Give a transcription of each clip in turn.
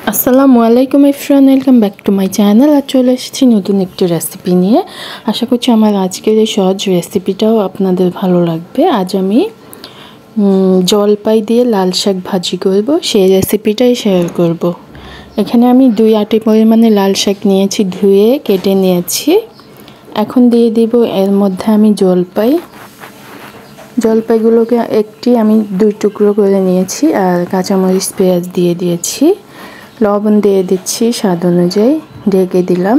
আসসালামু আলাইকুম everyone, welcome back to my channel. আর চলে এসেছি নতুন একটি রেসিপি নিয়ে। আশা করছি আমার আজকের এই সহজ রেসিপিটাও আপনাদের ভালো লাগবে। আজ আমি জলপাই দিয়ে লাল শাক ভাজি করব, সেই রেসিপিটাই শেয়ার করব। এখানে আমি 2 আটি পরিমাণে লাল শাক নিয়েছি, ধুয়ে কেটে নিয়েছি। এখন দিয়ে দিব এর মধ্যে আমি জলপাইগুলোকে আমি 2 টুকরো করে নিয়েছি, আর কাঁচামরিচ পেঁয়াজ দিয়ে দিয়েছি। লবণ দিয়ে দিচ্ছি স্বাদ অনুযায়ী, ঢেকে দিলাম।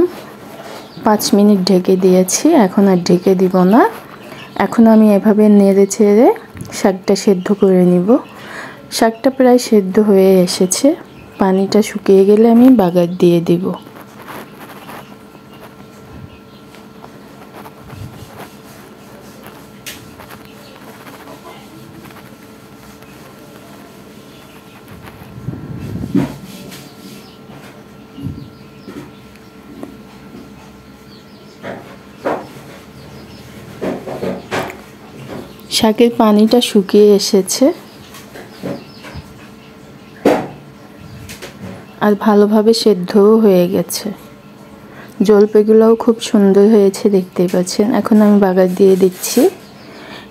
5 মিনিট ঢেকে দিয়েছি, এখন আর ঢেকে দিব না। এখন আমি এভাবে নেড়ে চেড়ে শাকটা সেদ্ধ করে নিব। শাকটা প্রায় সেদ্ধ হয়ে এসেছে, পানিটা শুকিয়ে গেলে আমি বাগার দিয়ে দিব। শাকের পানিটা শুকিয়ে এসেছে আর ভালোভাবে সেদ্ধও হয়ে গেছে। জলপাইগুলোও খুব সুন্দর হয়েছে, দেখতেই পাচ্ছেন। এখন আমি বাগার দিয়ে দিচ্ছি।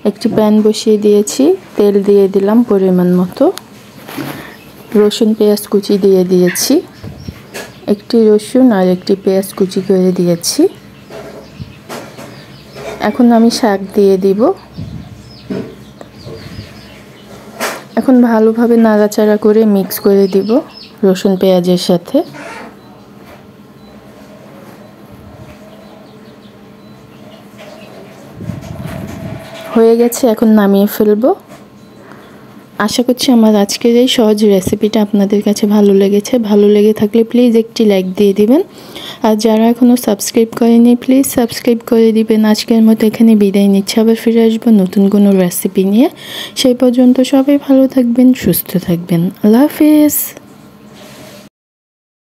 একটি প্যান বসিয়ে দিয়েছি, তেল দিয়ে দিলাম পরিমাণ মতো। রসুন পেঁয়াজ কুচি দিয়ে দিয়েছি। একটি রসুন আর একটি পেঁয়াজ কুচি করে দিয়েছি। এখন আমি শাক দিয়ে দিব। এখন ভালোভাবে নাড়াচাড়া করে মিক্স করে দিব রসুন পেঁয়াজের সাথে। হয়ে গেছে, এখন নামিয়ে ফেলবো। আশা করছি আমার আজকের এই সহজ রেসিপিটা আপনাদের কাছে ভালো লেগেছে। ভালো লেগে থাকলে প্লিজ একটি লাইক দিয়ে দিবেন, আর যারা এখনও সাবস্ক্রাইব করেনি প্লিজ সাবস্ক্রাইব করে দিবেন। আজকের মতো এখানে বিদায় নিচ্ছি, আবার ফিরে আসবো নতুন কোনো রেসিপি নিয়ে। সেই পর্যন্ত সবাই ভালো থাকবেন, সুস্থ থাকবেন। আল্লাহ হাফেজ।